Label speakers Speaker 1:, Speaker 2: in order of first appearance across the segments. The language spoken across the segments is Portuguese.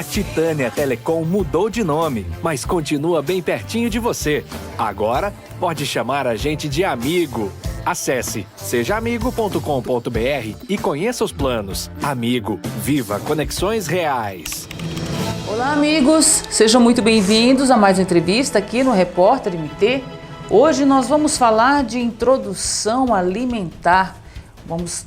Speaker 1: A Titânia Telecom mudou de nome, mas continua bem pertinho de você. Agora, pode chamar a gente de amigo. Acesse sejaamigo.com.br e conheça os planos. Amigo, viva conexões reais.
Speaker 2: Olá, amigos. Sejam muito bem-vindos a mais uma entrevista aqui no Repórter MT. Hoje nós vamos falar de introdução alimentar. Vamos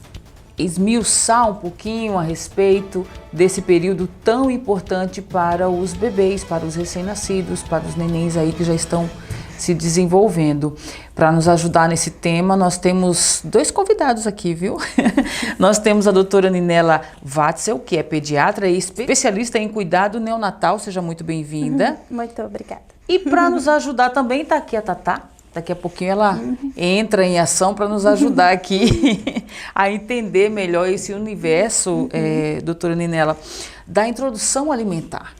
Speaker 2: esmiuçar um pouquinho a respeito desse período tão importante para os bebês, para os recém-nascidos, para os nenéns aí que já estão se desenvolvendo. Para nos ajudar nesse tema, nós temos dois convidados aqui, viu? Nós temos a doutora Ninela Watzel, que é pediatra e especialista em cuidado neonatal. Seja muito bem-vinda.
Speaker 3: Muito obrigada.
Speaker 2: E para nos ajudar também está aqui a Tatá. Daqui a pouquinho ela entra em ação para nos ajudar aqui a entender melhor esse universo, doutora Ninela, da introdução alimentar.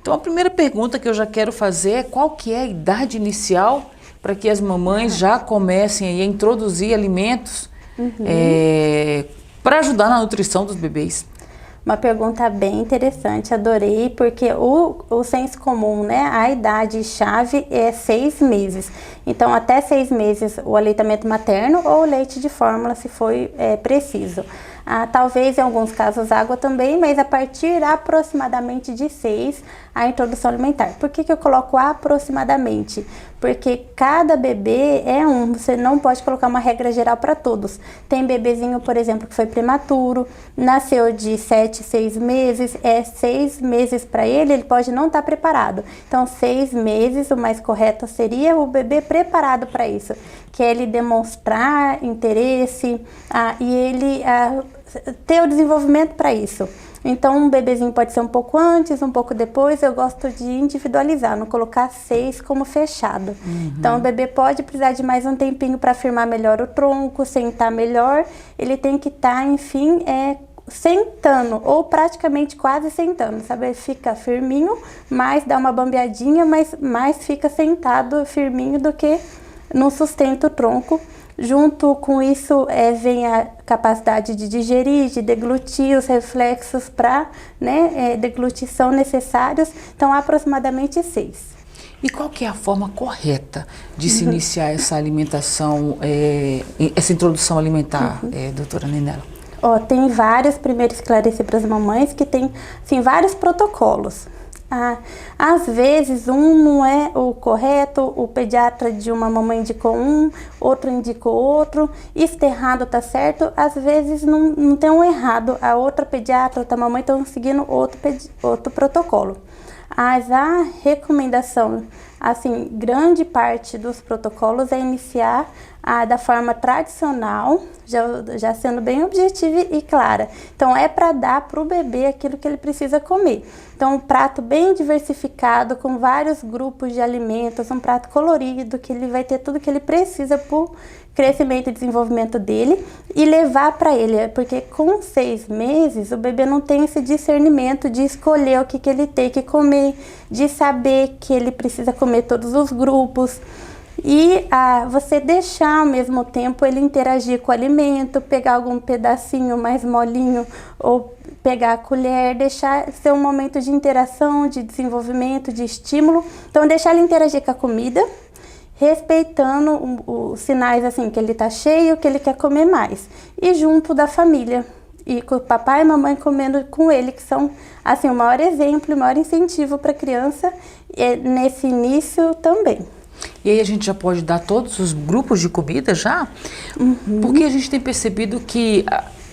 Speaker 2: Então, a primeira pergunta que eu já quero fazer é qual que é a idade inicial para que as mamães já comecem aí a introduzir alimentos para ajudar na nutrição dos bebês?
Speaker 3: Uma pergunta bem interessante, adorei, porque o senso comum, né, a idade-chave é 6 meses. Então, até 6 meses o aleitamento materno ou leite de fórmula, se for preciso. Talvez em alguns casos água também, mas a partir aproximadamente de 6 a introdução alimentar. Por que eu coloco aproximadamente? Porque cada bebê é você não pode colocar uma regra geral para todos. Tem bebezinho, por exemplo, que foi prematuro, nasceu de 7, 6 meses, 6 meses para ele pode não estar preparado. Então, 6 meses, o mais correto seria o bebê preparado para isso, que é ele demonstrar interesse e ele ter o desenvolvimento para isso. Então, um bebezinho pode ser um pouco antes, um pouco depois. Eu gosto de individualizar, não colocar 6 como fechado. Então, o bebê pode precisar de mais um tempinho para firmar melhor o tronco, sentar melhor. Ele tem que estar, enfim, sentando, ou praticamente quase sentando, sabe? Ele fica firminho, mas dá uma bambeadinha, mas mais fica sentado firminho do que não sustenta o tronco. Junto com isso vem a capacidade de digerir, de deglutir, os reflexos para deglutição necessários. Então, aproximadamente 6.
Speaker 2: E qual que é a forma correta de se iniciar essa alimentação, essa introdução alimentar, doutora Ninela?
Speaker 3: Tem vários, primeiro esclarecer para as mamães, que tem assim, vários protocolos. Às vezes não é o correto, o pediatra de uma mamãe indicou outro indicou outro, isso tá errado, tá certo, às vezes não tem um errado, a outra pediatra, outra mamãe estão seguindo outro protocolo. Mas a recomendação, assim, grande parte dos protocolos é iniciar da forma tradicional, já sendo bem objetiva e clara. Então, é para dar para o bebê aquilo que ele precisa comer. Então, um prato bem diversificado, com vários grupos de alimentos, um prato colorido, que ele vai ter tudo que ele precisa para o crescimento e desenvolvimento dele, e levar para ele, porque com 6 meses o bebê não tem esse discernimento de escolher o que ele tem que comer, de saber que ele precisa comer todos os grupos. E você deixar ao mesmo tempo ele interagir com o alimento, pegar algum pedacinho mais molinho ou pegar a colher, deixar ser um momento de interação, de desenvolvimento, de estímulo. Então, deixar ele interagir com a comida, respeitando os sinais assim, que ele está cheio, que ele quer comer mais. E junto da família, e com o papai e mamãe comendo com ele, que são assim, o maior exemplo, o maior incentivo para a criança nesse início também.
Speaker 2: E aí a gente já pode dar todos os grupos de comida já? Porque a gente tem percebido que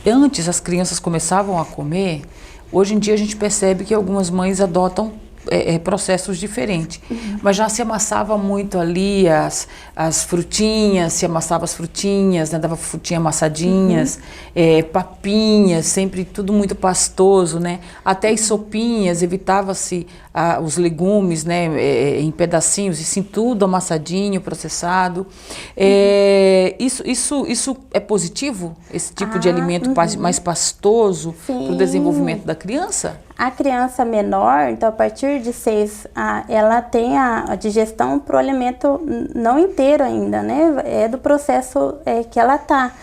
Speaker 2: antes as crianças começavam a comer, hoje em dia a gente percebe que algumas mães adotam processos diferentes. Mas já se amassava muito ali as frutinhas, se amassava as frutinhas, né, dava frutinhas amassadinhas, papinhas, sempre tudo muito pastoso, né? Até as sopinhas, evitava-se os legumes, né, em pedacinhos, e sim tudo amassadinho, processado. Isso é positivo? Esse tipo de alimento mais pastoso para o desenvolvimento da criança?
Speaker 3: A criança menor, então a partir de 6, ela tem a digestão para o alimento não inteiro ainda, né? É do processo que ela tá.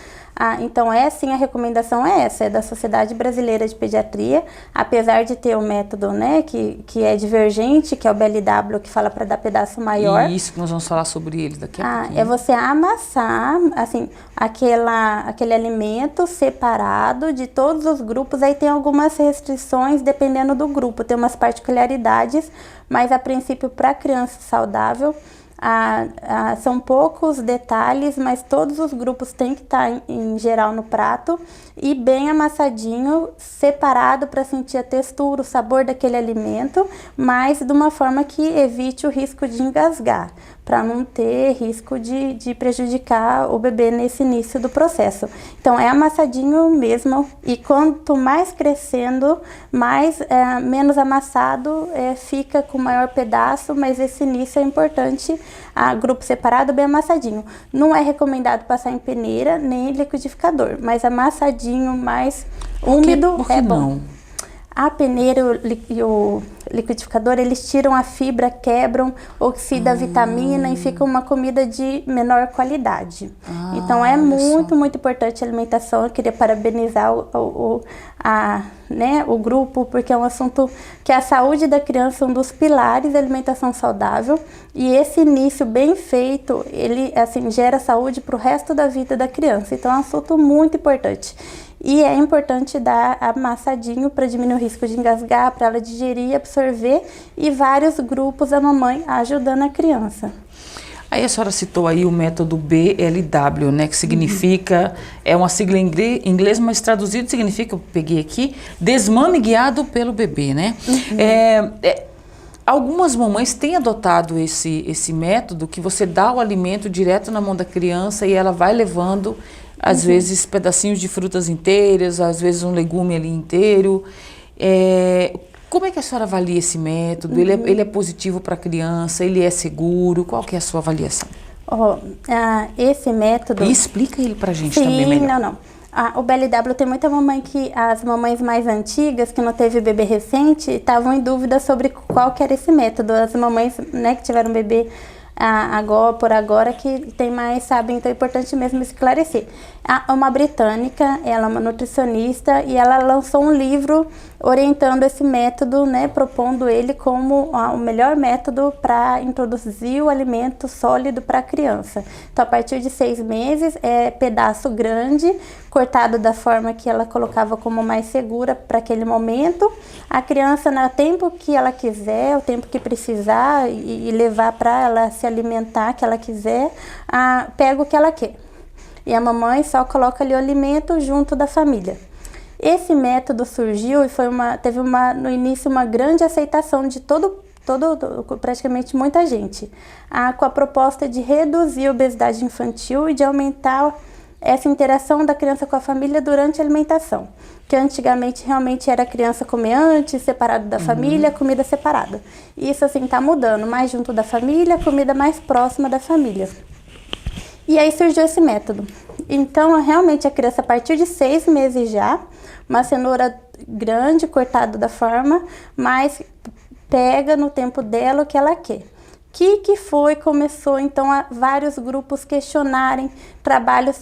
Speaker 3: Então, sim, a recomendação é essa, é da Sociedade Brasileira de Pediatria, apesar de ter o método, né, que é divergente, que é o BLW, que fala para dar pedaço maior.
Speaker 2: E isso que nós vamos falar sobre ele daqui a pouquinho.
Speaker 3: É você amassar, assim, aquele alimento separado de todos os grupos. Aí tem algumas restrições dependendo do grupo, tem umas particularidades, mas a princípio para criança saudável, são poucos detalhes, mas todos os grupos têm que estar em geral no prato e bem amassadinho, separado para sentir a textura, o sabor daquele alimento, mas de uma forma que evite o risco de engasgar, para não ter risco de prejudicar o bebê nesse início do processo. Então é amassadinho mesmo, e quanto mais crescendo, menos amassado fica com maior pedaço, mas esse início é importante, grupo separado bem amassadinho. Não é recomendado passar em peneira nem em liquidificador, mas amassadinho, mais úmido
Speaker 2: Por que
Speaker 3: é bom.
Speaker 2: não?
Speaker 3: A peneira e o liquidificador, eles tiram a fibra, quebram, oxida a vitamina e fica uma comida de menor qualidade. Então é muito, muito importante a alimentação. Eu queria parabenizar o grupo, porque é um assunto que a saúde da criança é um dos pilares da alimentação saudável. E esse início bem feito, ele assim, gera saúde para o resto da vida da criança. Então é um assunto muito importante. E é importante dar amassadinho para diminuir o risco de engasgar, para ela digerir, absorver, e vários grupos da mamãe ajudando a criança.
Speaker 2: Aí a senhora citou aí o método BLW, né, que significa, é uma sigla em inglês, mas traduzido significa, eu peguei aqui, desmame guiado pelo bebê, né? Algumas mamães têm adotado esse método, que você dá o alimento direto na mão da criança e ela vai levando, às vezes, pedacinhos de frutas inteiras, às vezes um legume ali inteiro. Como é que a senhora avalia esse método? Ele é positivo para a criança? Ele é seguro? Qual que é a sua avaliação?
Speaker 3: Esse método...
Speaker 2: E explica ele para a gente também melhor.
Speaker 3: Não. O BLW tem muita mamãe as mamães mais antigas, que não teve bebê recente, estavam em dúvida sobre qual que era esse método. As mamães, né, que tiveram bebê agora, que tem mais, sabem, então é importante mesmo esclarecer. Uma britânica, ela é uma nutricionista, e ela lançou um livro orientando esse método, né, propondo ele como o melhor método para introduzir o alimento sólido para a criança. Então, a partir de 6 meses, é pedaço grande, cortado da forma que ela colocava como mais segura para aquele momento. A criança, no tempo que ela quiser, o tempo que precisar e levar para ela se alimentar, que ela quiser, pega o que ela quer. E a mamãe só coloca ali o alimento junto da família. Esse método surgiu e teve no início uma grande aceitação de praticamente muita gente, com a proposta de reduzir a obesidade infantil e de aumentar essa interação da criança com a família durante a alimentação, que antigamente realmente era a criança comer antes, separado da família, comida separada. Isso assim está mudando, mais junto da família, comida mais próxima da família. E aí surgiu esse método. Então, realmente, a criança, a partir de 6 meses já, uma cenoura grande, cortada da forma, mas pega no tempo dela o que ela quer. Começou então vários grupos questionarem, trabalhos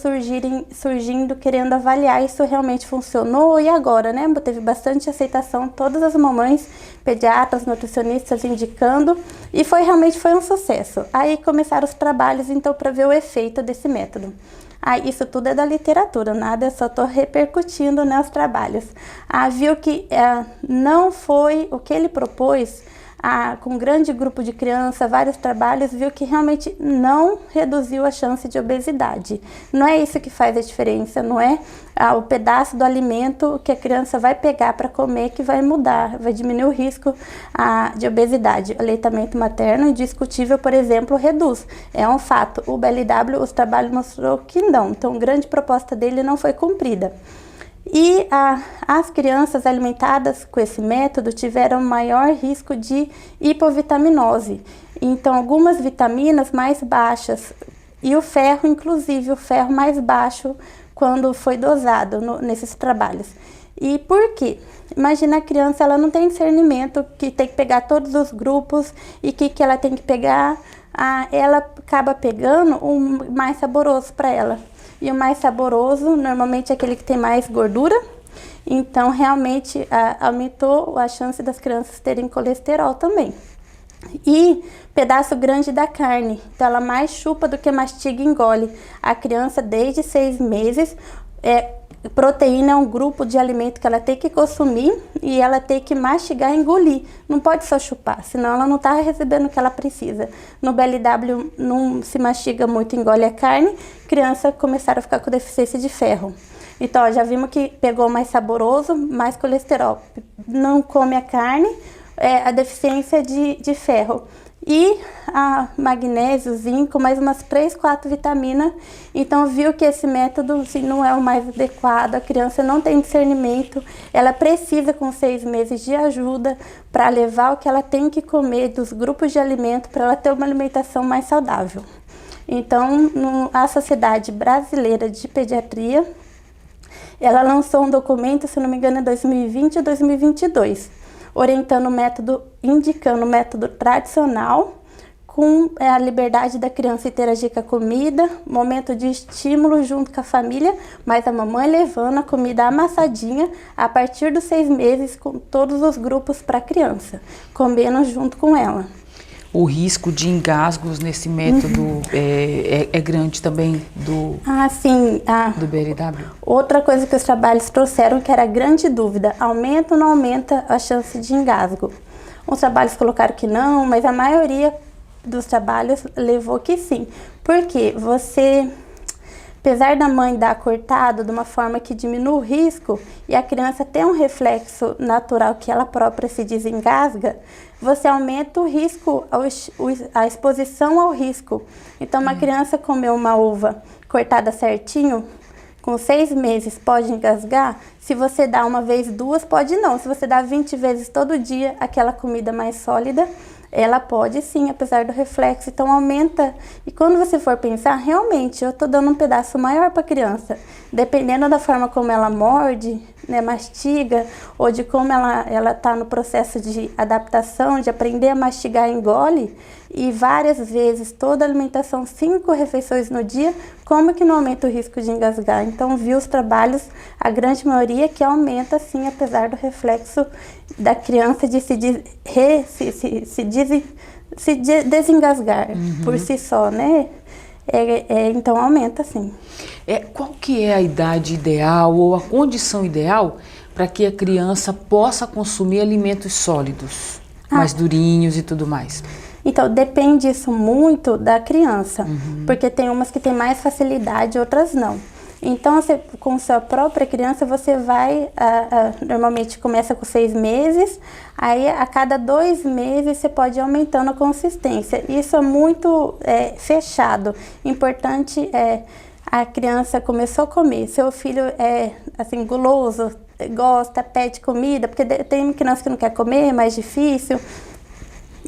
Speaker 3: surgindo, querendo avaliar isso realmente funcionou, e agora, né? Teve bastante aceitação, todas as mamães, pediatras, nutricionistas indicando, e realmente foi um sucesso. Aí começaram os trabalhos então para ver o efeito desse método. Isso tudo é da literatura, nada, eu só estou repercutindo, né, os trabalhos. Viu que não foi o que ele propôs, com um grande grupo de crianças, vários trabalhos, viu que realmente não reduziu a chance de obesidade. Não é isso que faz a diferença, não é o pedaço do alimento que a criança vai pegar para comer que vai mudar, vai diminuir o risco de obesidade. O aleitamento materno, indiscutível, por exemplo, reduz. É um fato. O BLW, os trabalhos mostrou que não. Então, a grande proposta dele não foi cumprida. E as crianças alimentadas com esse método tiveram maior risco de hipovitaminose. Então, algumas vitaminas mais baixas e o ferro, inclusive o ferro mais baixo quando foi dosado nesses trabalhos. E por quê? Imagina a criança, ela não tem discernimento que tem que pegar todos os grupos e que ela tem que pegar, ela acaba pegando o mais saboroso para ela. e o mais saboroso normalmente é aquele que tem mais gordura. Então, realmente, aumentou a chance das crianças terem colesterol também. E pedaço grande da carne, então ela mais chupa do que mastiga e engole. A criança, desde 6 meses, proteína é um grupo de alimento que ela tem que consumir e ela tem que mastigar e engolir. Não pode só chupar, senão ela não está recebendo o que ela precisa. No BLW não se mastiga muito, engole a carne, criança começaram a ficar com deficiência de ferro. Então, ó, já vimos que pegou mais saboroso, mais colesterol. Não come a carne, a deficiência de ferro. E a magnésio, zinco, mais umas 3, 4 vitaminas. Então, viu que esse método assim, não é o mais adequado. A criança não tem discernimento. Ela precisa, com 6 meses, de ajuda para levar o que ela tem que comer dos grupos de alimento para ela ter uma alimentação mais saudável. Então, a Sociedade Brasileira de Pediatria, ela lançou um documento, se não me engano, em 2020 ou 2022, orientando o método, indicando o método tradicional, com a liberdade da criança interagir com a comida, momento de estímulo junto com a família, mas a mamãe levando a comida amassadinha a partir dos 6 meses, com todos os grupos para a criança, comendo junto com ela.
Speaker 2: O risco de engasgos nesse método é grande também do BLW?
Speaker 3: Outra coisa que os trabalhos trouxeram, que era a grande dúvida, aumenta ou não aumenta a chance de engasgo? Uns trabalhos colocaram que não, mas a maioria dos trabalhos levou que sim. Porque apesar da mãe dar cortado de uma forma que diminui o risco e a criança tem um reflexo natural que ela própria se desengasga, você aumenta o risco, a exposição ao risco. Então, uma criança comeu uma uva cortada certinho, com 6 meses pode engasgar. Se você dá uma vez, 2, pode não. Se você dá 20 vezes todo dia aquela comida mais sólida, ela pode sim, apesar do reflexo. Então aumenta. E quando você for pensar, realmente eu estou dando um pedaço maior para a criança. Dependendo da forma como ela morde, né, mastiga, ou de como ela está no processo de adaptação, de aprender a mastigar e engole, e várias vezes, toda a alimentação, 5 refeições no dia, como que não aumenta o risco de engasgar? Então, vi os trabalhos, a grande maioria, que aumenta sim, apesar do reflexo da criança de se desengasgar por si só, né? Então, aumenta sim.
Speaker 2: Qual que é a idade ideal ou a condição ideal para que a criança possa consumir alimentos sólidos, mais durinhos e tudo mais?
Speaker 3: Então, depende isso muito da criança, porque tem umas que tem mais facilidade, outras não. Então, com sua própria criança, você vai, normalmente começa com 6 meses, aí a cada 2 meses você pode ir aumentando a consistência. Isso é muito fechado. Importante a criança começou a comer, seu filho é assim, guloso, gosta, pede comida, porque tem criança que não quer comer, é mais difícil,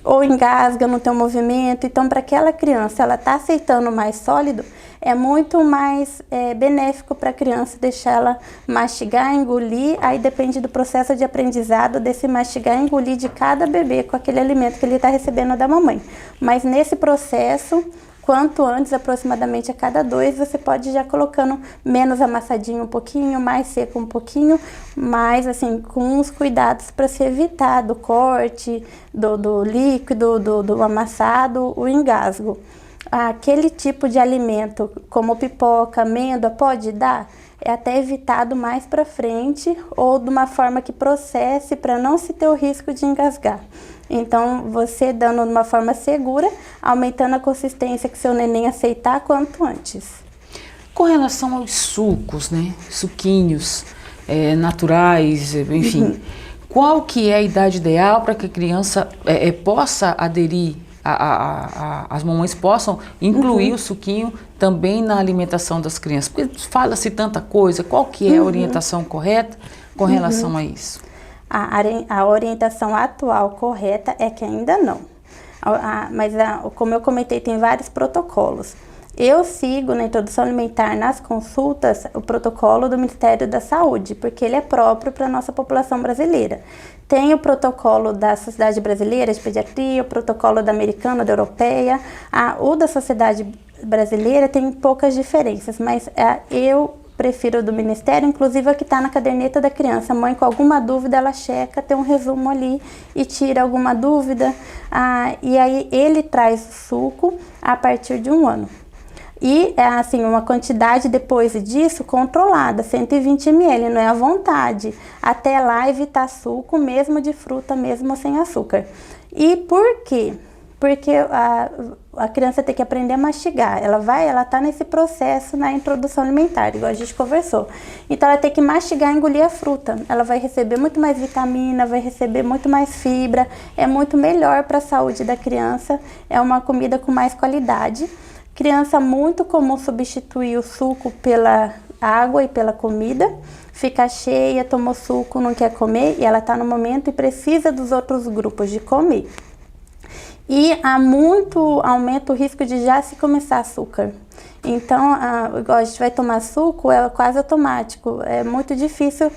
Speaker 3: ou engasga, não tem um movimento. Então, para aquela criança, ela está aceitando mais sólido, é muito mais benéfico para a criança deixar ela mastigar, engolir. Aí depende do processo de aprendizado desse mastigar e engolir de cada bebê com aquele alimento que ele está recebendo da mamãe. Mas nesse processo, quanto antes, aproximadamente a cada 2, você pode ir já colocando menos amassadinho um pouquinho, mais seco um pouquinho, mais assim, com os cuidados para se evitar do corte, do líquido, do amassado, o engasgo. Aquele tipo de alimento, como pipoca, amêndoa, pode dar? É até evitado mais para frente ou de uma forma que processe para não se ter o risco de engasgar. Então, você dando de uma forma segura, aumentando a consistência que seu neném aceitar quanto antes.
Speaker 2: Com relação aos sucos, né? Suquinhos naturais, enfim. Qual que é a idade ideal para que a criança possa aderir, as mamães possam incluir o suquinho também na alimentação das crianças? Porque fala-se tanta coisa, qual que é a orientação correta com relação a isso?
Speaker 3: A orientação atual correta é que ainda não. Mas, como eu comentei, tem vários protocolos. Eu sigo na introdução alimentar, nas consultas, o protocolo do Ministério da Saúde, porque ele é próprio para a nossa população brasileira. Tem o protocolo da Sociedade Brasileira de Pediatria, o protocolo da Americana, da Europeia, o da Sociedade brasileira tem poucas diferenças, mas eu prefiro do Ministério, inclusive a que está na caderneta da criança. A mãe com alguma dúvida, ela checa, tem um resumo ali e tira alguma dúvida. E aí ele traz o suco a partir de 1 ano. E, assim, uma quantidade depois disso controlada, 120 ml, não é à vontade. Até lá evitar suco, mesmo de fruta, mesmo sem açúcar. E por quê? Porque a criança tem que aprender a mastigar. Ela tá nesse processo na introdução alimentar, igual a gente conversou. Então ela tem que mastigar e engolir a fruta. Ela vai receber muito mais vitamina, vai receber muito mais fibra. É muito melhor para a saúde da criança. É uma comida com mais qualidade. Criança, muito comum substituir o suco pela água e pela comida. Fica cheia, tomou suco, não quer comer, e ela está no momento e precisa dos outros grupos de comer. E aumenta o risco de já se começar açúcar. Então, igual a gente vai tomar suco, é quase automático. É muito difícil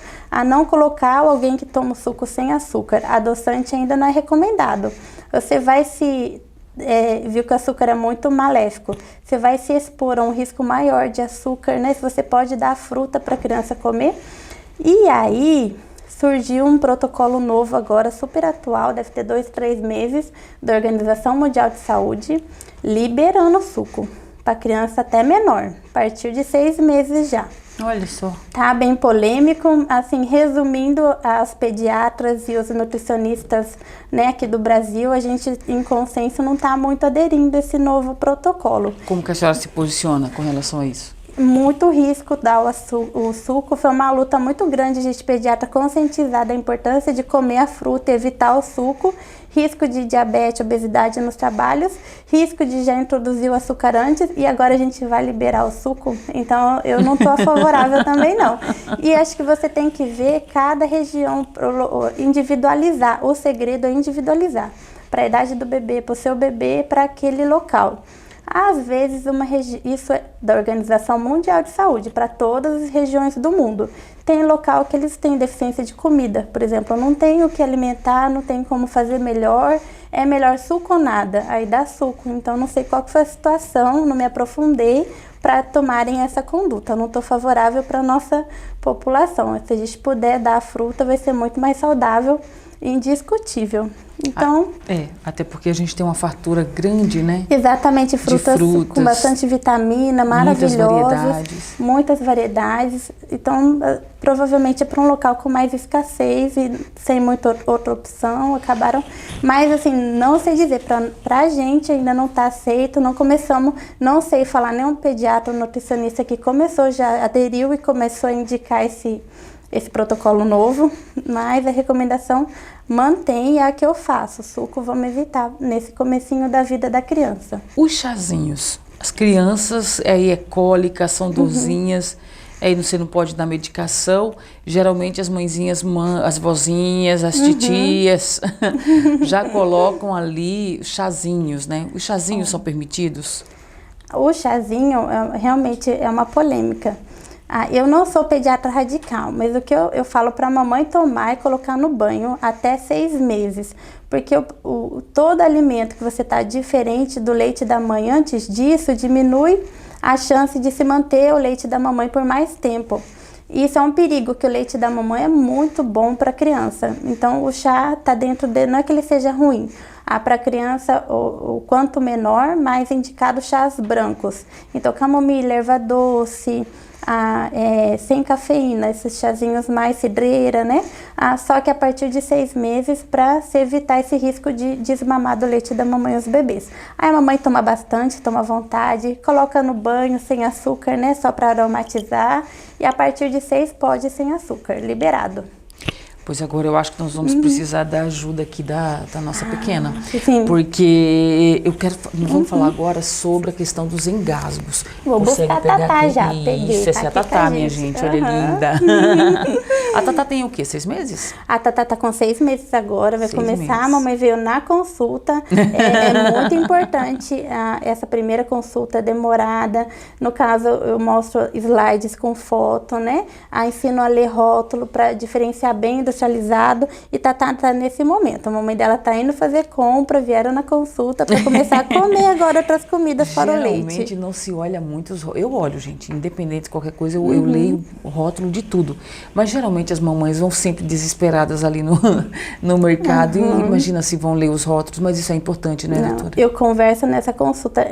Speaker 3: não colocar alguém que toma suco sem açúcar. Adoçante ainda não é recomendado. Você vai viu que o açúcar é muito maléfico. Você vai se expor a um risco maior de açúcar, né? Se você pode dar fruta para a criança comer. E aí surgiu um protocolo novo agora, super atual, deve ter 2, 3 meses, da Organização Mundial de Saúde, liberando o suco para criança até menor, a partir de 6 meses já.
Speaker 2: Olha só.
Speaker 3: Tá bem polêmico, assim, resumindo, as pediatras e os nutricionistas, né, aqui do Brasil, a gente em consenso não tá muito aderindo a esse novo protocolo.
Speaker 2: Como que a senhora se posiciona com relação a isso?
Speaker 3: Muito risco dar o suco, foi uma luta muito grande, a gente pediatra conscientizar da importância de comer a fruta, evitar o suco, risco de diabetes, obesidade nos trabalhos, risco de já introduzir o açúcar antes e agora a gente vai liberar o suco, então eu não estou favorável também não. E acho que você tem que ver cada região, individualizar, o segredo é individualizar, para a idade do bebê, para o seu bebê, para aquele local. Às vezes, isso é da Organização Mundial de Saúde, para todas as regiões do mundo. Tem local que eles têm deficiência de comida, por exemplo, não tem o que alimentar, não tem como fazer melhor, é melhor suco ou nada, aí dá suco. Então, não sei qual que foi a situação, não me aprofundei para tomarem essa conduta. Eu não estou favorável para a nossa população. Se a gente puder dar a fruta, vai ser muito mais saudável e indiscutível. Então,
Speaker 2: até porque a gente tem uma fartura grande, né?
Speaker 3: Exatamente, frutas com bastante vitamina, maravilhosas, muitas variedades. Então, provavelmente é para um local com mais escassez e sem muita outra opção, acabaram. Mas assim, não sei dizer, para a gente ainda não está aceito, não começamos, não sei falar nenhum pediatra ou nutricionista que começou, já aderiu e começou a indicar esse protocolo novo, mas a recomendação mantém a que eu faço. Suco vamos evitar nesse comecinho da vida da criança.
Speaker 2: Os chazinhos, as crianças, aí é cólica, são dorzinhas, aí você não pode dar medicação, geralmente as mãezinhas, as vozinhas, as titias, já colocam ali chazinhos, né? Os chazinhos são permitidos?
Speaker 3: O chazinho realmente é uma polêmica. Eu não sou pediatra radical, mas o que eu falo para a mamãe tomar e colocar no banho até 6 meses. Porque todo alimento que você está diferente do leite da mãe antes disso, diminui a chance de se manter o leite da mamãe por mais tempo. E isso é um perigo, que o leite da mamãe é muito bom para a criança. Então o chá está dentro dele, não é que ele seja ruim. Para a criança, o quanto menor, mais indicado chás brancos. Então camomila, erva doce, sem cafeína, esses chazinhos mais cidreira, né? Só que a partir de 6 meses, para se evitar esse risco de desmamar do leite da mamãe os bebês. Aí a mamãe toma bastante, toma à vontade, coloca no banho sem açúcar, né? Só para aromatizar. E a partir de 6 pode ir sem açúcar, liberado.
Speaker 2: Pois agora eu acho que nós vamos precisar da ajuda aqui da nossa pequena.
Speaker 3: Sim.
Speaker 2: Porque nós vamos falar agora sobre a questão dos engasgos.
Speaker 3: Vou buscar a Tatá já, peguei.
Speaker 2: Essa é a Tatá, minha gente, olha linda. A Tatá tem o quê? 6 meses? A
Speaker 3: Tatá tá com 6 meses agora, vai começar, a mamãe veio na consulta. É muito importante essa primeira consulta demorada. No caso, eu mostro slides com foto, né? Ensino a ler rótulo para diferenciar bem dos industrializado e tá nesse momento. A mamãe dela tá indo fazer compra, vieram na consulta para começar a comer agora outras comidas fora o leite.
Speaker 2: Geralmente não se olha muito os rótulos. Eu olho, gente, independente de qualquer coisa, eu leio o rótulo de tudo. Mas geralmente as mamães vão sempre desesperadas ali no mercado e imagina se vão ler os rótulos, mas isso é importante, né, doutora?
Speaker 3: Eu converso nessa consulta,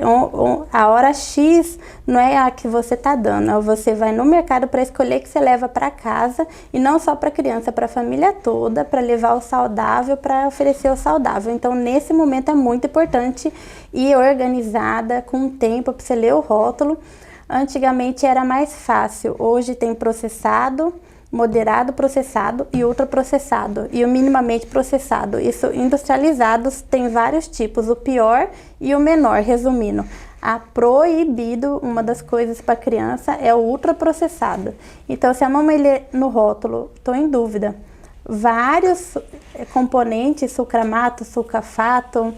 Speaker 3: a hora X não é a que você tá dando, você vai no mercado para escolher que você leva para casa e não só para criança, para a família toda, para levar o saudável, para oferecer o saudável. Então, nesse momento é muito importante ir organizada, com tempo para você ler o rótulo. Antigamente era mais fácil, hoje tem processado, moderado processado e ultraprocessado e o minimamente processado. Isso, industrializados tem vários tipos, o pior e o menor, resumindo. A proibido, uma das coisas para criança, é o ultraprocessado. Então, se a mamãe lê no rótulo, estou em dúvida, vários componentes, sucramato, sulfato,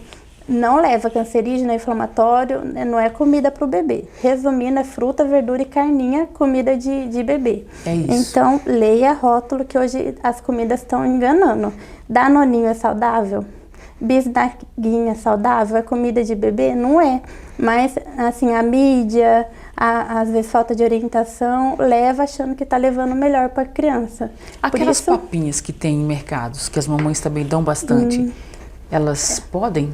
Speaker 3: não leva cancerígeno, inflamatório, não é comida para o bebê. Resumindo, é fruta, verdura e carninha, comida de bebê.
Speaker 2: É isso.
Speaker 3: Então, leia rótulo, que hoje as comidas estão enganando. Danoninho é saudável? Bisnaguinha é saudável? É comida de bebê? Não é. Mas, assim, a mídia, às vezes falta de orientação, leva achando que está levando o melhor para a criança.
Speaker 2: Aquelas papinhas que tem em mercados, que as mamães também dão bastante, elas podem?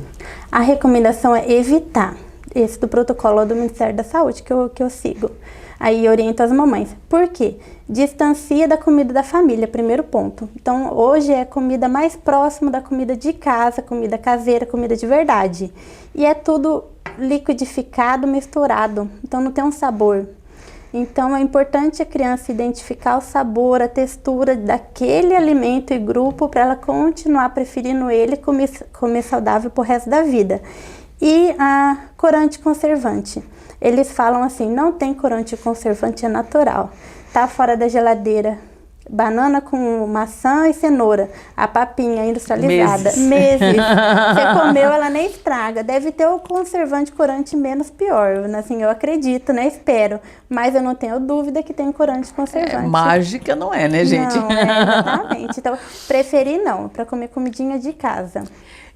Speaker 3: A recomendação é evitar. Esse do protocolo do Ministério da Saúde que eu sigo. Aí oriento as mamães. Por quê? Distancia da comida da família, primeiro ponto. Então, hoje é comida mais próxima da comida de casa, comida caseira, comida de verdade. E é tudo liquidificado, misturado. Então, não tem um sabor. Então, é importante a criança identificar o sabor, a textura daquele alimento e grupo para ela continuar preferindo ele e comer saudável pro resto da vida. E a corante conservante. Eles falam assim, não tem corante conservante, é natural. Tá fora da geladeira. Banana com maçã e cenoura. A papinha industrializada. Meses. Você comeu, ela nem estraga. Deve ter o conservante corante menos pior. Assim, eu acredito, né? Espero. Mas eu não tenho dúvida que tem corante conservante.
Speaker 2: Mágica não é, né, gente?
Speaker 3: Não, exatamente. Então, preferi não, para comer comidinha de casa.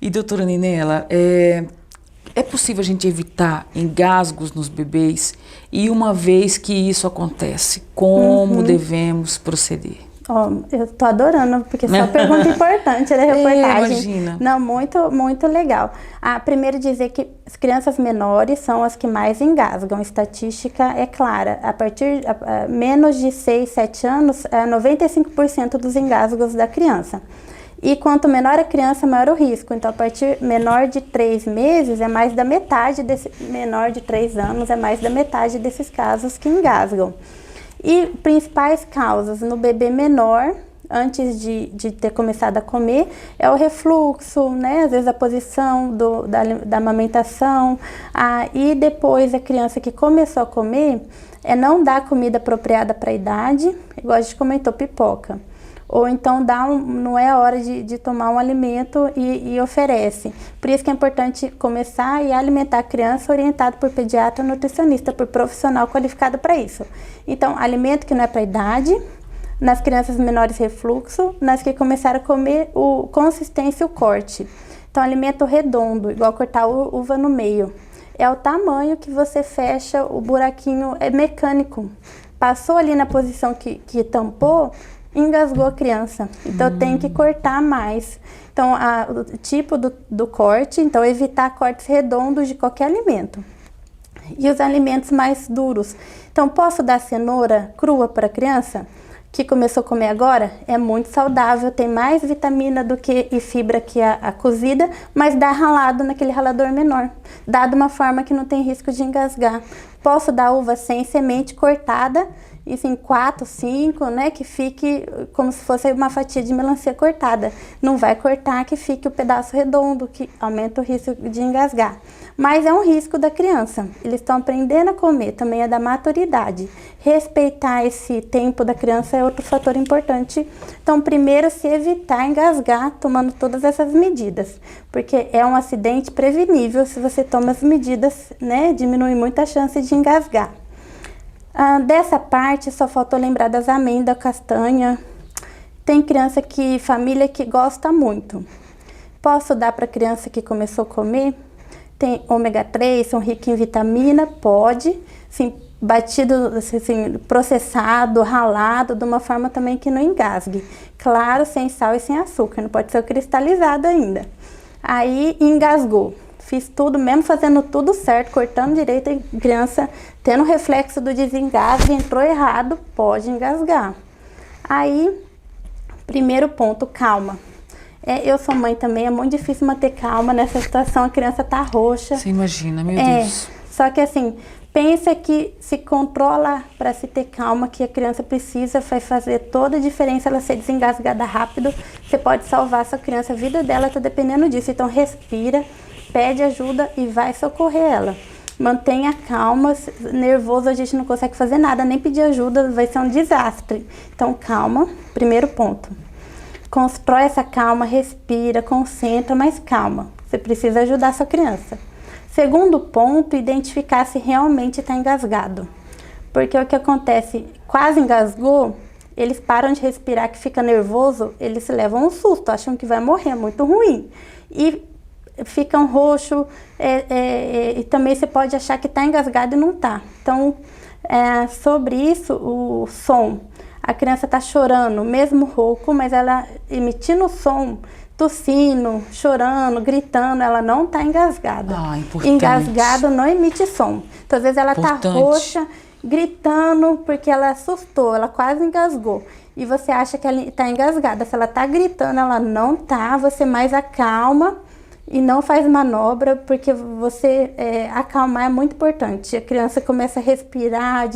Speaker 2: E doutora Ninela, é possível a gente evitar engasgos nos bebês? E uma vez que isso acontece, como devemos proceder?
Speaker 3: Eu tô adorando, porque só pergunta importante da reportagem.
Speaker 2: Imagina.
Speaker 3: Não, muito, muito legal. Primeiro dizer que as crianças menores são as que mais engasgam. A estatística é clara. A partir menos de 6, 7 anos, 95% dos engasgos da criança. E quanto menor a criança, maior o risco. Então, a partir menor de 3 meses, é mais da metade menor de 3 anos, é mais da metade desses casos que engasgam. E principais causas no bebê menor, antes de ter começado a comer, é o refluxo, né? Às vezes a posição da amamentação. E depois a criança que começou a comer, não dar comida apropriada para a idade, igual a gente comentou, pipoca. Ou então não é a hora de tomar um alimento e oferece. Por isso que é importante começar e alimentar a criança orientado por pediatra, nutricionista, por profissional qualificado para isso. Então, alimento que não é para idade, nas crianças menores refluxo, nas que começaram a comer consistência e o corte. Então, alimento redondo, igual cortar uva no meio. É o tamanho que você fecha o buraquinho, é mecânico. Passou ali na posição que tampou, engasgou a criança, então tem que cortar mais. Então, o tipo do corte, então evitar cortes redondos de qualquer alimento. E os alimentos mais duros. Então, posso dar cenoura crua para a criança que começou a comer agora? É muito saudável, tem mais vitamina e fibra que a cozida, mas dá ralado naquele ralador menor. Dá de uma forma que não tem risco de engasgar. Posso dar uva sem semente cortada, isso em 4, 5, né, que fique como se fosse uma fatia de melancia cortada. Não vai cortar que fique o pedaço redondo, que aumenta o risco de engasgar. Mas é um risco da criança. Eles estão aprendendo a comer, também é da maturidade. Respeitar esse tempo da criança é outro fator importante. Então, primeiro, se evitar engasgar, tomando todas essas medidas. Porque é um acidente prevenível se você toma as medidas, né, diminui muito a chance de engasgar. Dessa parte, só faltou lembrar das amêndoas, castanha. Tem criança família que gosta muito. Posso dar para criança que começou a comer? Tem ômega 3, são ricos em vitamina? Pode. Sim, batido, assim, processado, ralado, de uma forma também que não engasgue. Claro, sem sal e sem açúcar, não pode ser cristalizado ainda. Aí engasgou. Fiz tudo, mesmo fazendo tudo certo, cortando direito, a criança tendo reflexo do desengasgue, entrou errado, pode engasgar. Aí, primeiro ponto, calma. Eu sou mãe também, é muito difícil manter calma nessa situação, a criança tá roxa.
Speaker 2: Você imagina, meu Deus.
Speaker 3: Só que assim, pensa que se controla para se ter calma, que a criança precisa, vai fazer toda a diferença ela ser desengasgada rápido. Você pode salvar sua criança, a vida dela está dependendo disso. Então respira, pede ajuda e vai socorrer ela. Mantenha calma, nervoso a gente não consegue fazer nada, nem pedir ajuda, vai ser um desastre. Então calma, primeiro ponto. Constrói essa calma, respira, concentra, mas calma. Você precisa ajudar sua criança. Segundo ponto, identificar se realmente está engasgado. Porque o que acontece, quase engasgou, eles param de respirar, que fica nervoso, eles se levam um susto, acham que vai morrer, é muito ruim. E ficam roxo, e também você pode achar que está engasgado e não está. Então, sobre isso, o som. A criança está chorando, mesmo rouco, mas ela emitindo som, tossindo, chorando, gritando, ela não está engasgada.
Speaker 2: Importante.
Speaker 3: Engasgado não emite som. Então, às vezes ela está roxa, gritando, porque ela assustou, ela quase engasgou. E você acha que ela está engasgada. Se ela está gritando, ela não está, você mais acalma e não faz manobra, porque você acalmar é muito importante. A criança começa a respirar,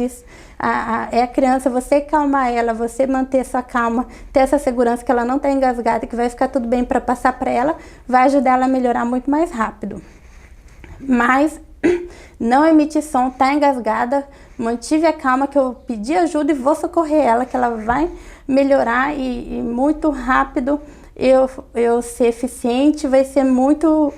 Speaker 3: a criança, você calmar ela, você manter sua calma, ter essa segurança que ela não está engasgada, que vai ficar tudo bem para passar para ela, vai ajudar ela a melhorar muito mais rápido. Mas não emitir som, tá engasgada, mantive a calma, que eu pedi ajuda e vou socorrer ela, que ela vai melhorar e muito rápido. Eu ser eficiente, vai ser muito,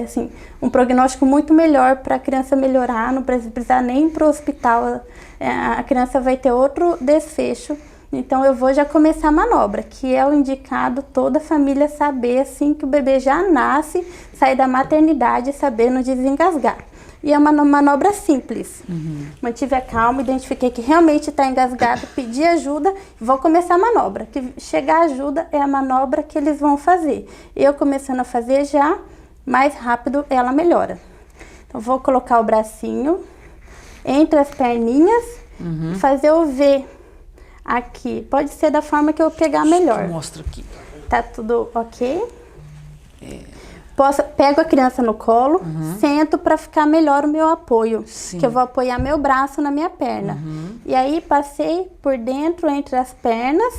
Speaker 3: assim, um prognóstico muito melhor para a criança melhorar, não precisar nem ir para o hospital, a criança vai ter outro desfecho. Então eu vou já começar a manobra, que é o indicado toda a família saber, assim que o bebê já nasce, sair da maternidade sabendo desengasgar. E é uma manobra simples. Mantive a calma, identifiquei que realmente está engasgado, pedi ajuda, vou começar a manobra. Que chegar a ajuda é a manobra que eles vão fazer. Eu começando a fazer já, mais rápido ela melhora. Então vou colocar o bracinho entre as perninhas, fazer o V aqui. Pode ser da forma que eu pegar melhor.
Speaker 2: Mostra aqui.
Speaker 3: Tá tudo ok? Pego a criança no colo, sento para ficar melhor o meu apoio.
Speaker 2: Sim.
Speaker 3: Que eu vou apoiar meu braço na minha perna. E aí passei por dentro entre as pernas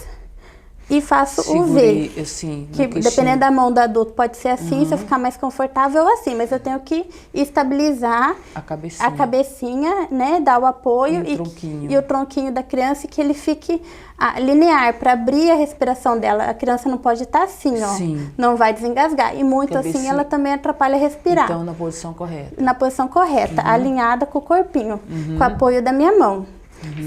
Speaker 3: e faço
Speaker 2: Segurei,
Speaker 3: o V.
Speaker 2: Assim,
Speaker 3: Que dependendo da mão do adulto pode ser assim, se eu ficar mais confortável assim, mas eu tenho que estabilizar a cabecinha, né, dar o apoio e o tronquinho da criança, que ele fique linear para abrir a respiração dela. A criança não pode estar assim, ó, não vai desengasgar. E muito cabecinha, assim ela também atrapalha respirar.
Speaker 2: Então na posição correta.
Speaker 3: Na posição correta, alinhada com o corpinho, com o apoio da minha mão.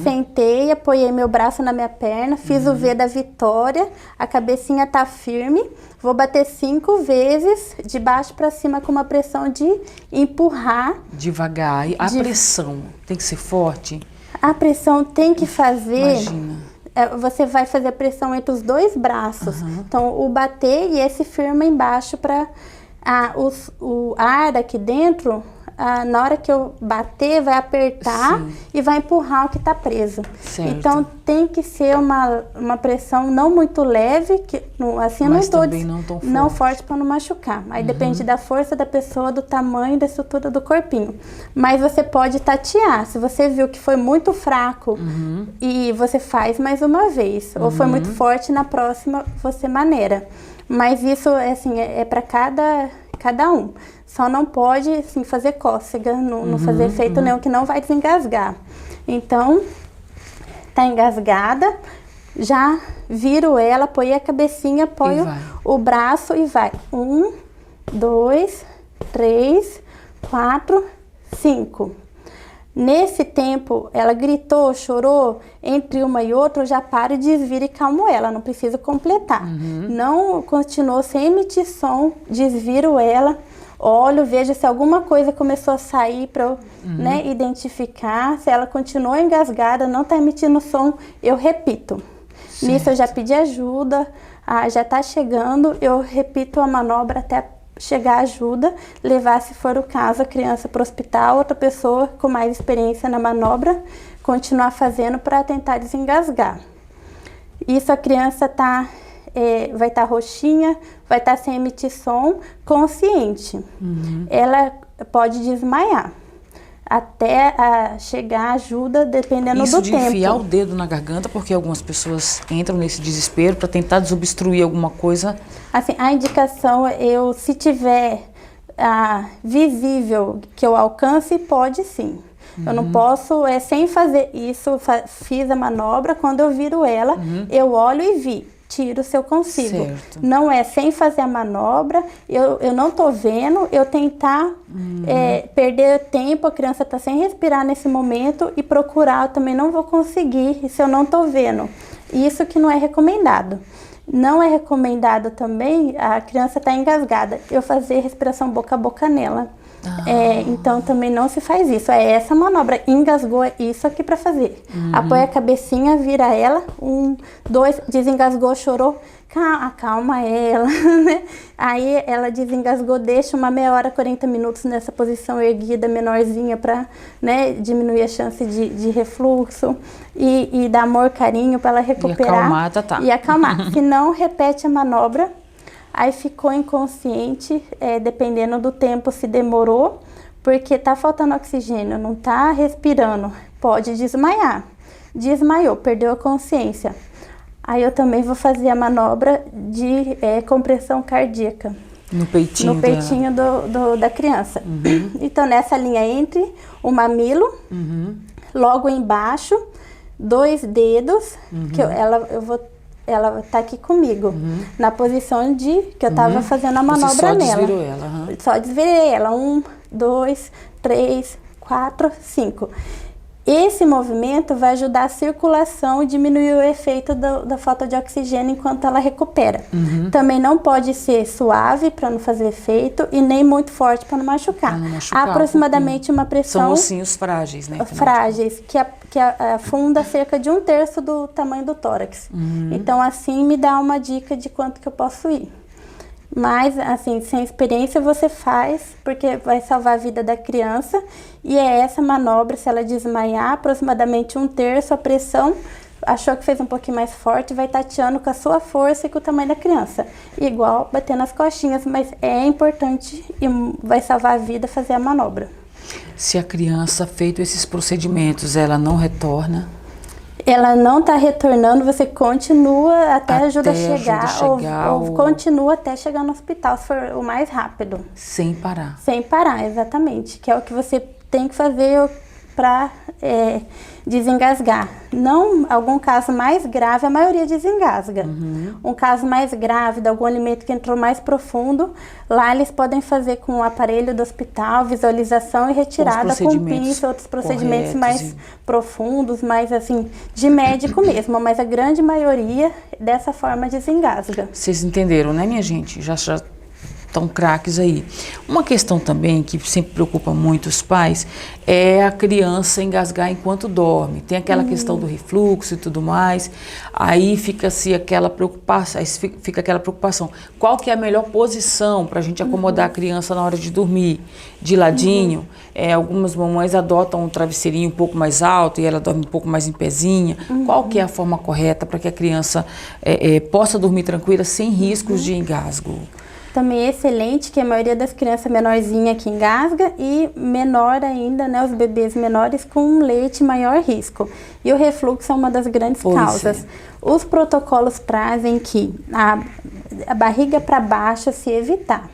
Speaker 3: Sentei, apoiei meu braço na minha perna, fiz o V da vitória, a cabecinha tá firme, vou bater 5 vezes de baixo para cima com uma pressão de empurrar.
Speaker 2: Devagar. E a pressão tem que ser forte?
Speaker 3: A pressão tem que fazer...
Speaker 2: Imagina.
Speaker 3: Você vai fazer a pressão entre os dois braços. Então, o bater e esse firma embaixo para o ar aqui dentro... na hora que eu bater, vai apertar e vai empurrar o que está preso.
Speaker 2: Certo.
Speaker 3: Então, tem que ser uma pressão não muito leve, que assim eu não estou não forte para não machucar. Aí depende da força da pessoa, do tamanho, da estrutura do corpinho. Mas você pode tatear. Se você viu que foi muito fraco e você faz mais uma vez, ou foi muito forte, na próxima você maneira. Mas isso assim, é para cada um. Só não pode assim, fazer cócega, não fazer efeito nenhum, que não vai desengasgar. Então, tá engasgada, já viro ela, apoiei a cabecinha, apoio o braço e vai. 1, 2, 3, 4, 5. Nesse tempo, ela gritou, chorou, entre uma e outra, eu já paro e desviro e calmo ela, não preciso completar. Não continuou sem emitir som, desviro ela, olho, vejo se alguma coisa começou a sair para eu né, identificar. Se ela continuou engasgada, não está emitindo som, eu repito. Certo. Nisso eu já pedi ajuda, já está chegando, eu repito a manobra até chegar ajuda, levar, se for o caso, a criança para o hospital, outra pessoa com mais experiência na manobra, continuar fazendo para tentar desengasgar. Isso a criança vai estar roxinha, vai estar sem emitir som, consciente. Ela pode desmaiar até chegar ajuda, dependendo do tempo.
Speaker 2: Isso de enfiar o dedo na garganta, porque algumas pessoas entram nesse desespero para tentar desobstruir alguma coisa. Assim,
Speaker 3: a indicação, se tiver visível que eu alcance, pode sim. Eu não posso, sem fazer isso, fiz a manobra, quando eu viro ela, eu olho e vi. Tiro se eu consigo. Certo. Não é sem fazer a manobra, eu não tô vendo, eu tentar perder tempo, a criança tá sem respirar nesse momento e procurar, eu também não vou conseguir se eu não tô vendo. Isso que não é recomendado. Não é recomendado também a criança tá engasgada, eu fazer respiração boca a boca nela. Então também não se faz isso, é essa manobra, engasgou, é isso aqui para fazer. Apoia a cabecinha, vira ela, 1, 2, desengasgou, chorou, acalma ela, né? Aí ela desengasgou, deixa uma meia hora, 40 minutos nessa posição erguida, menorzinha, para né, diminuir a chance de refluxo e dar amor, carinho para ela recuperar. E acalmar. Se não, repete a manobra. Aí ficou inconsciente, dependendo do tempo, se demorou, porque tá faltando oxigênio, não tá respirando, pode desmaiar. Desmaiou, perdeu a consciência. Aí eu também vou fazer a manobra de compressão cardíaca.
Speaker 2: No peitinho?
Speaker 3: No peitinho da criança. Então nessa linha entre o mamilo, logo embaixo, 2 dedos, que ela tá aqui comigo, na posição que eu tava fazendo a manobra nela. Você só
Speaker 2: desvirou ela?
Speaker 3: Só desvirei ela. 1, 2, 3, 4, 5. Esse movimento vai ajudar a circulação e diminuir o efeito da falta de oxigênio enquanto ela recupera. Também não pode ser suave para não fazer efeito e nem muito forte para não machucar. Aproximadamente uma pressão...
Speaker 2: São ossinhos frágeis, né?
Speaker 3: Frágeis, que afunda cerca de 1/3 do tamanho do tórax. Então assim me dá uma dica de quanto que eu posso ir. Mas, assim, sem experiência você faz, porque vai salvar a vida da criança. E é essa manobra, se ela desmaiar, aproximadamente 1/3 a pressão, achou que fez um pouquinho mais forte, vai tateando com a sua força e com o tamanho da criança. Igual bater nas costinhas, mas é importante e vai salvar a vida fazer a manobra.
Speaker 2: Se a criança, feito esses procedimentos, ela não retorna?
Speaker 3: Ela não está retornando, você continua até a ajuda chegar ou continua até chegar no hospital, se for o mais rápido.
Speaker 2: Sem parar.
Speaker 3: Sem parar, exatamente. Que é o que você tem que fazer para desengasgar. Não, algum caso mais grave, a maioria desengasga. Um caso mais grave, de algum alimento que entrou mais profundo, lá eles podem fazer com o aparelho do hospital, visualização e retirada com pinça, outros procedimentos mais profundos, mais assim, de médico mesmo, mas a grande maioria dessa forma desengasga.
Speaker 2: Vocês entenderam, né, minha gente? Já estão craques aí. Uma questão também que sempre preocupa muito os pais é a criança engasgar enquanto dorme. Tem aquela questão do refluxo e tudo mais. Aí fica-se aquela preocupação. Qual que é a melhor posição para a gente acomodar a criança na hora de dormir? De ladinho. Algumas mamães adotam um travesseirinho um pouco mais alto e ela dorme um pouco mais em pezinha. Qual que é a forma correta para que a criança possa dormir tranquila sem riscos de engasgo?
Speaker 3: Também é excelente, que a maioria das crianças menorzinhas que engasga e menor ainda, né, os bebês menores com leite maior risco. E o refluxo é uma das grandes causas. Os protocolos trazem que a barriga para baixo se evitar.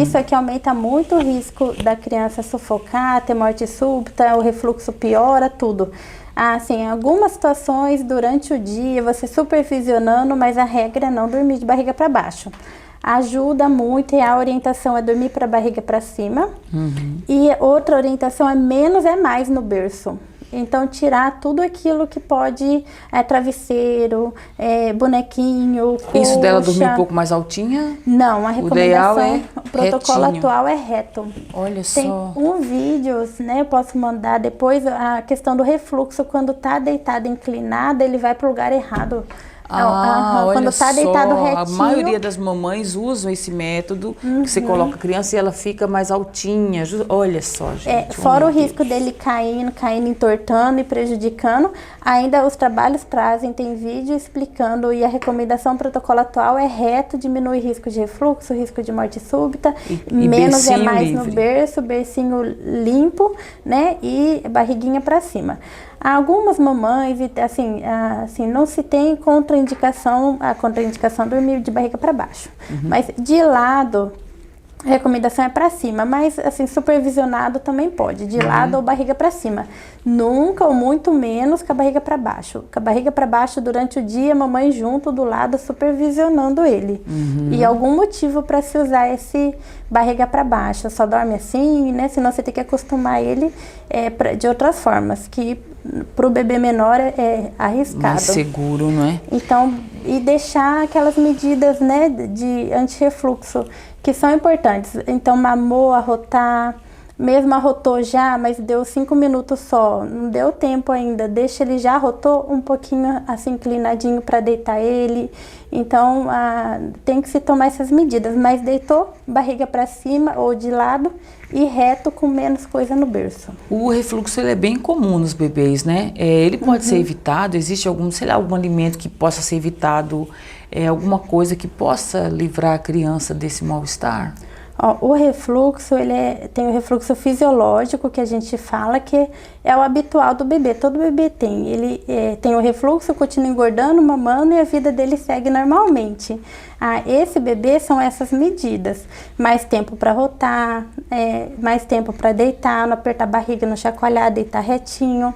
Speaker 3: Isso aqui aumenta muito o risco da criança sufocar, ter morte súbita, o refluxo piora, tudo. Assim, em algumas situações durante o dia, você supervisionando, mas a regra é não dormir de barriga para baixo. ajuda muito, e a orientação é dormir para a barriga para cima. E outra orientação é menos é mais no berço. Então, tirar tudo aquilo que pode, travesseiro, bonequinho, coxa.
Speaker 2: Isso dela dormir um pouco mais altinha?
Speaker 3: Não, a recomendação, o protocolo
Speaker 2: retinho.
Speaker 3: atual é reto.
Speaker 2: Olha
Speaker 3: Tem
Speaker 2: só.
Speaker 3: um vídeo, né, eu posso mandar depois, a questão do refluxo, quando tá deitada inclinada, ele vai pro lugar errado.
Speaker 2: Olha
Speaker 3: Quando tá deitado
Speaker 2: só,
Speaker 3: retinho.
Speaker 2: a maioria das mamães usam esse método, que você coloca a criança e ela fica mais altinha. Olha só, gente.
Speaker 3: Fora o risco dele caindo, entortando e prejudicando, ainda os trabalhos trazem, tem vídeo explicando, e a recomendação protocolo atual é reto, diminui risco de refluxo, risco de morte súbita,
Speaker 2: E
Speaker 3: menos é
Speaker 2: bercinho
Speaker 3: mais
Speaker 2: livre.
Speaker 3: no berço, bercinho limpo, né, e barriguinha para cima. Algumas mamães, assim, não se tem contraindicação, a contraindicação é dormir de barriga para baixo. Mas de lado, a recomendação é para cima, mas assim, supervisionado também pode, de lado ou barriga para cima. Nunca ou muito menos com a barriga para baixo. Com a barriga para baixo durante o dia, a mamãe junto do lado supervisionando ele. E algum motivo para se usar esse barriga para baixo, só dorme assim, né? Senão você tem que acostumar ele de outras formas, que para o bebê menor é arriscado.
Speaker 2: Mais seguro, não é?
Speaker 3: Então, e deixar aquelas medidas, né, de antirrefluxo, que são importantes. Então, mamou, arrotar, mesmo arrotou já, mas deu 5 minutos só, não deu tempo ainda, deixa ele já arrotou um pouquinho assim inclinadinho para deitar ele. Então, tem que se tomar essas medidas, mas deitou, barriga para cima ou de lado e reto com menos coisa no berço.
Speaker 2: O refluxo ele é bem comum nos bebês, né? Ele pode ser evitado? Existe algum, sei lá, algum alimento que possa ser evitado? Alguma coisa que possa livrar a criança desse mal-estar?
Speaker 3: O refluxo, tem o refluxo fisiológico, que a gente fala que é o habitual do bebê, todo bebê tem. Ele tem o refluxo, continua engordando, mamando e a vida dele segue normalmente. Esse bebê são essas medidas, mais tempo para rotar, mais tempo para deitar, não apertar a barriga, não chacoalhar, deitar retinho.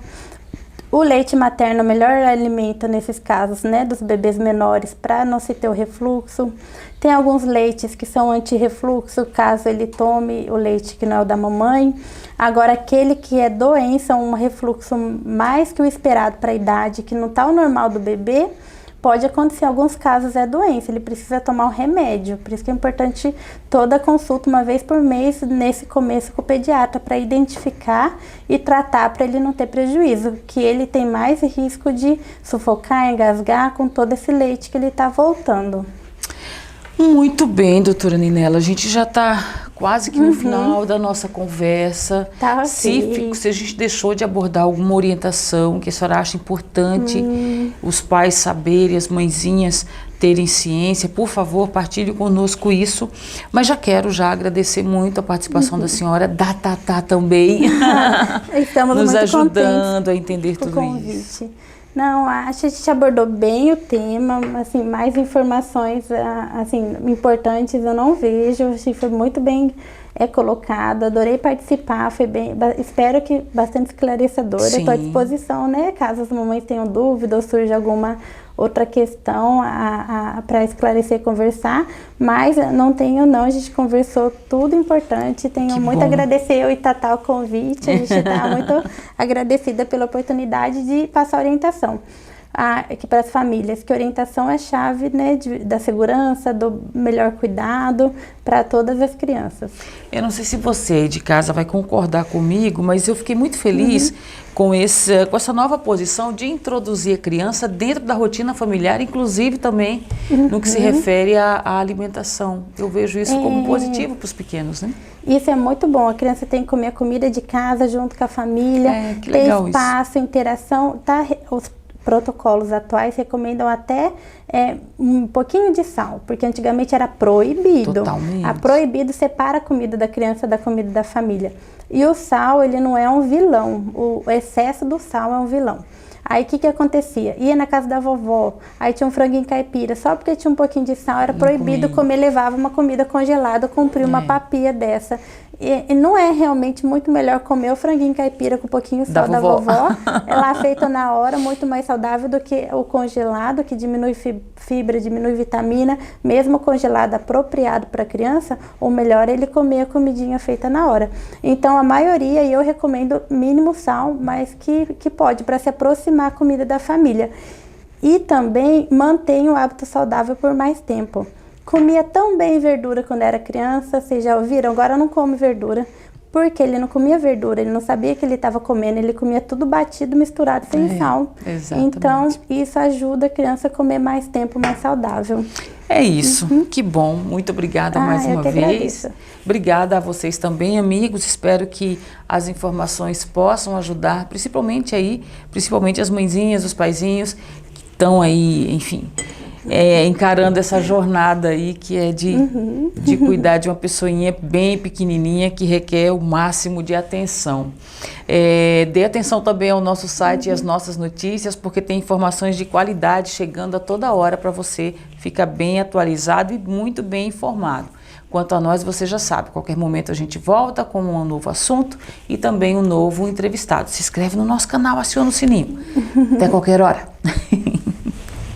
Speaker 3: O leite materno é o melhor alimento nesses casos, né, dos bebês menores, para não se ter o refluxo. Tem alguns leites que são anti-refluxo, caso ele tome o leite que não é o da mamãe. Agora, aquele que é doença, um refluxo mais que o esperado para a idade, que não está o normal do bebê, pode acontecer, em alguns casos é doença, ele precisa tomar um remédio. Por isso que é importante toda consulta, uma vez por mês, nesse começo com o pediatra, para identificar e tratar, para ele não ter prejuízo, que ele tem mais risco de sufocar, engasgar com todo esse leite que ele está voltando.
Speaker 2: Muito bem, doutora Ninela, a gente já está quase que no final da nossa conversa.
Speaker 3: Tá,
Speaker 2: se a gente deixou de abordar alguma orientação que a senhora acha importante os pais saberem, as mãezinhas terem ciência, por favor, partilhe conosco isso. Mas já quero agradecer muito a participação da senhora, da Tatá também,
Speaker 3: Estamos
Speaker 2: nos
Speaker 3: muito
Speaker 2: ajudando a entender tudo
Speaker 3: convite.
Speaker 2: isso.
Speaker 3: Não, acho que a gente abordou bem o tema, assim, mais informações, assim, importantes eu não vejo, achei que foi muito bem colocado, adorei participar, foi bem, espero que bastante esclarecedora. Estou à disposição, né, caso as mamães tenham dúvida ou surja alguma outra questão para esclarecer e conversar, mas não tenho não, a gente conversou tudo importante, tenho muito a agradecer eu e Tatá o convite, a gente está muito agradecida pela oportunidade de passar orientação. Aqui para as famílias, que orientação é chave, né, da segurança, do melhor cuidado para todas as crianças.
Speaker 2: Eu não sei se você aí de casa vai concordar comigo, mas eu fiquei muito feliz com essa nova posição de introduzir a criança dentro da rotina familiar, inclusive também no que se refere à alimentação. Eu vejo isso como positivo para os pequenos, né?
Speaker 3: Isso é muito bom, a criança tem que comer a comida de casa junto com a família,
Speaker 2: que
Speaker 3: ter
Speaker 2: legal
Speaker 3: espaço, interação, os protocolos atuais recomendam até um pouquinho de sal, porque antigamente era proibido.
Speaker 2: Totalmente.
Speaker 3: Proibido separa a comida da criança da comida da família. E o sal, ele não é um vilão, o excesso do sal é um vilão. Aí o que que acontecia? Ia na casa da vovó, aí tinha um franguinho caipira, só porque tinha um pouquinho de sal era proibido comer, levava uma comida congelada, cumpria uma papinha dessa. E não é realmente muito melhor comer o franguinho caipira com um pouquinho de sal da vovó, ela feita na hora, muito mais saudável do que o congelado, que diminui fibra, diminui vitamina, mesmo congelado apropriado para criança, o melhor é ele comer a comidinha feita na hora. Então a maioria, e eu recomendo mínimo sal, mas que pode, para se aproximar a comida da família. E também mantém o hábito saudável por mais tempo. Comia tão bem verdura quando era criança, vocês já ouviram? Agora não come verdura, porque ele não comia verdura, ele não sabia que ele estava comendo, ele comia tudo batido, misturado, sem sal.
Speaker 2: Exatamente.
Speaker 3: Então, isso ajuda a criança a comer mais tempo, mais saudável.
Speaker 2: É isso, que bom, muito obrigada mais uma vez.
Speaker 3: Agradeço.
Speaker 2: Obrigada a vocês também, amigos, espero que as informações possam ajudar, principalmente as mãezinhas, os paizinhos, que estão aí, enfim, encarando essa jornada aí que é de cuidar de uma pessoinha bem pequenininha que requer o máximo de atenção. Dê atenção também ao nosso site e às nossas notícias, porque tem informações de qualidade chegando a toda hora para você ficar bem atualizado e muito bem informado. Quanto a nós, você já sabe, a qualquer momento a gente volta com um novo assunto e também um novo entrevistado. Se inscreve no nosso canal, aciona o sininho. Até qualquer hora.